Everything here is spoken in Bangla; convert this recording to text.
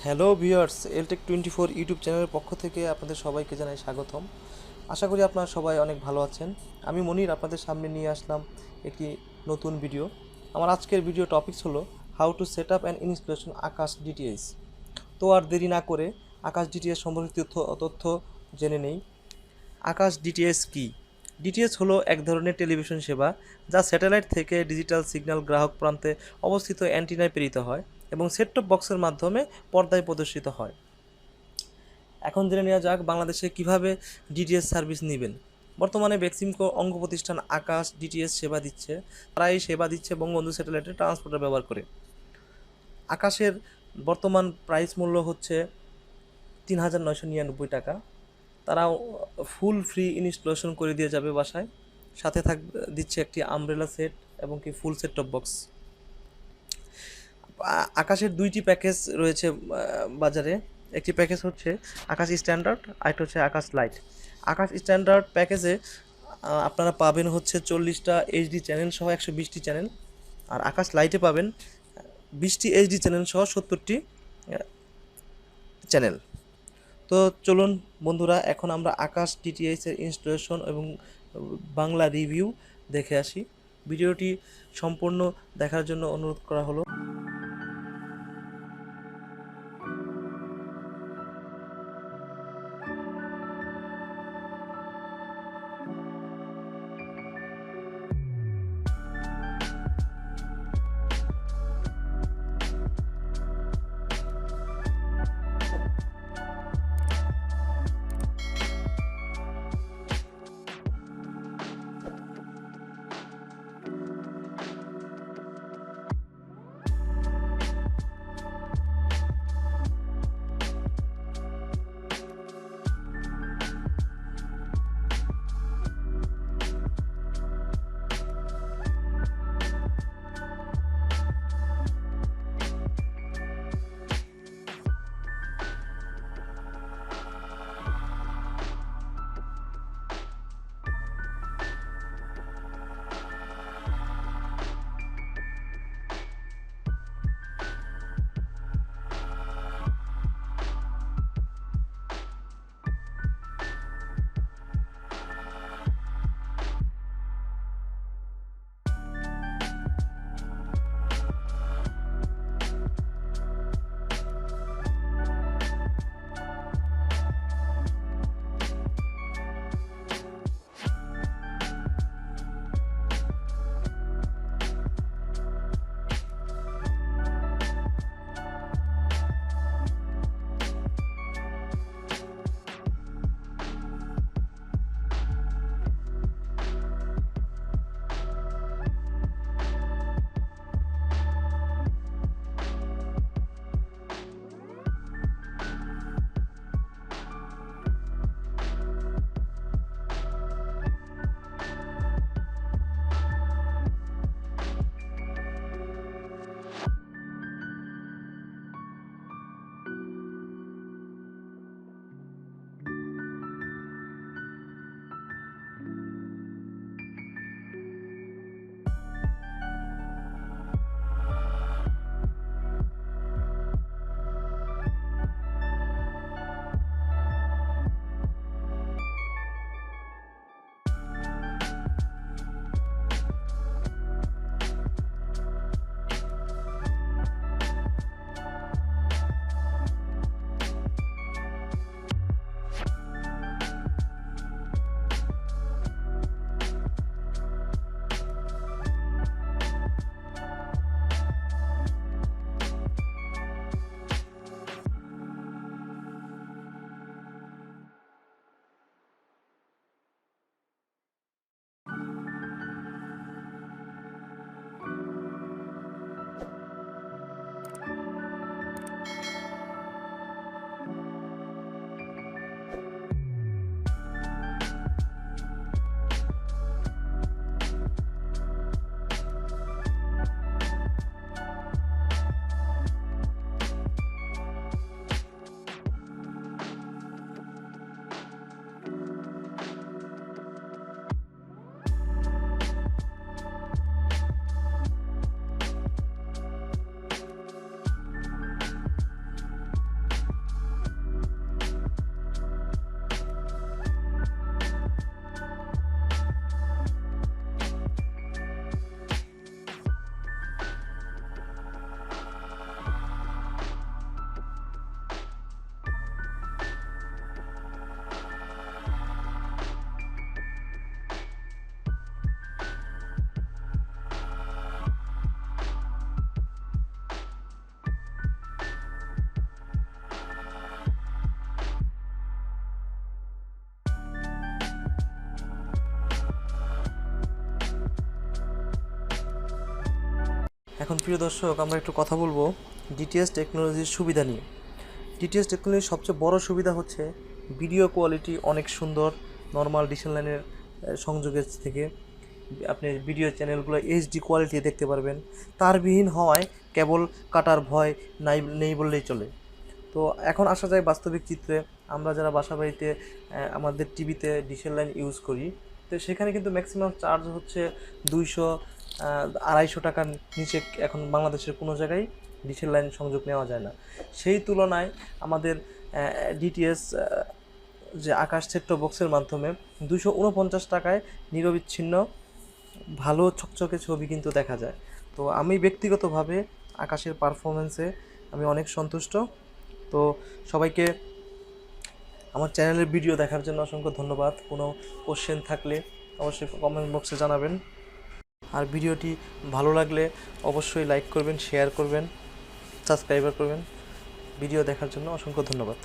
হ্যালো ভিউয়ার্স, এলটেক 24 ইউটিউব চ্যানেলের পক্ষ থেকে আপনাদের সবাইকে জানাই স্বাগতম। আশা করি আপনারা সবাই অনেক ভালো আছেন। আমি মনির আপনাদের সামনে নিয়ে আসলাম একটি নতুন ভিডিও। আমার আজকের ভিডিও টপিকস হলো how to set up and installation Akash DTH. তো আর দেরি না করে আকাশ ডিটিএইচ সম্পর্কিত তথ্য জেনে নেই। আকাশ ডিটিএইচ কি? ডিটিএইচ হলো এক ধরনের টেলিভিশন সেবা যা স্যাটেলাইট থেকে ডিজিটাল সিগন্যাল গ্রাহক প্রান্তে অবস্থিত অ্যান্টিনায় প্রেরিত হয় এবং সেট টপ বক্সের মাধ্যমে পর্দায় প্রদর্শিত হয়। এখন জেনে নেওয়া যাক বাংলাদেশে কিভাবে ডিটিএইচ সার্ভিস নেবেন। বর্তমানে বেক্সিমকো অঙ্গ প্রতিষ্ঠান আকাশ ডিটিএইচ সেবা দিচ্ছে। তারা এই সেবা দিচ্ছে বঙ্গবন্ধু স্যাটেলাইটের ট্রান্সপোর্টার ব্যবহার করে। আকাশের বর্তমান প্রাইস মূল্য হচ্ছে ৩,৯৯৯ টাকা। তারা ফুল ফ্রি ইনস্টলেশন করে দিয়ে যাবে বাসায়, সাথে দিচ্ছে একটি আমব্রেলা সেট এবং কি ফুল সেট টপ বক্স। আকাশের দুইটি প্যাকেজ রয়েছে বাজারে। একটি প্যাকেজ হচ্ছে আকাশ স্ট্যান্ডার্ড, আরেকটা হচ্ছে আকাশ লাইট। আকাশ স্ট্যান্ডার্ড প্যাকেজে আপনারা পাবেন হচ্ছে 40টা এইচডি চ্যানেল সহ 120টি চ্যানেল, আর আকাশ লাইটে পাবেন 20টি এইচডি চ্যানেল সহ 70টি চ্যানেল। তো চলুন বন্ধুরা, এখন আমরা আকাশ ডিটিএইচ এর ইনস্টলেশন এবং বাংলা রিভিউ দেখে আসি। ভিডিওটি সম্পূর্ণ দেখার জন্য অনুরোধ করা হলো। এখন প্রিয় দর্শক, আমরা একটু কথা বলবো ডিটিএস টেকনোলজির সুবিধা নিয়ে। ডিটিএস টেকনোলজির সবচেয়ে বড় সুবিধা হচ্ছে ভিডিও কোয়ালিটি অনেক সুন্দর। নর্মাল ডিসেল লাইনের সংযোগের থেকে আপনি ভিডিও চ্যানেলগুলো এইচডি কোয়ালিটি দেখতে পারবেন। তারবিহীন হওয়ায় কেবল কাটার ভয় নেই বললেই চলে। তো এখন আসা যায় বাস্তবিক চিত্রে। আমরা যারা বাসা বাড়িতে আমাদের টিভিতে ডিসেল লাইন ইউজ করি, তো সেখানে কিন্তু ম্যাক্সিমাম চার্জ হচ্ছে 200-250 টাকার নিচে এখন বাংলাদেশের কোনো জায়গায় ডিসেল লাইন সংযোগ নেওয়া যায় না। সেই তুলনায় আমাদের ডিটিএস যে আকাশ সেট বক্সের মাধ্যমে 249 টাকায় নিরবিচ্ছিন্ন ভালো চকচকে ছবি কিন্তু দেখা যায়। তো আমি ব্যক্তিগতভাবে আকাশের পারফরমেন্সে আমি অনেক সন্তুষ্ট। তো সবাইকে আমার চ্যানেলের ভিডিও দেখার জন্য অসংখ্য ধন্যবাদ। কোনো কোশ্চেন থাকলে অবশ্যই কমেন্ট বক্সে জানাবেন। আর ভিডিওটি ভালো লাগলে অবশ্যই লাইক করবেন, শেয়ার করবেন, সাবস্ক্রাইব করবেন। ভিডিও দেখার জন্য অসংখ্য ধন্যবাদ।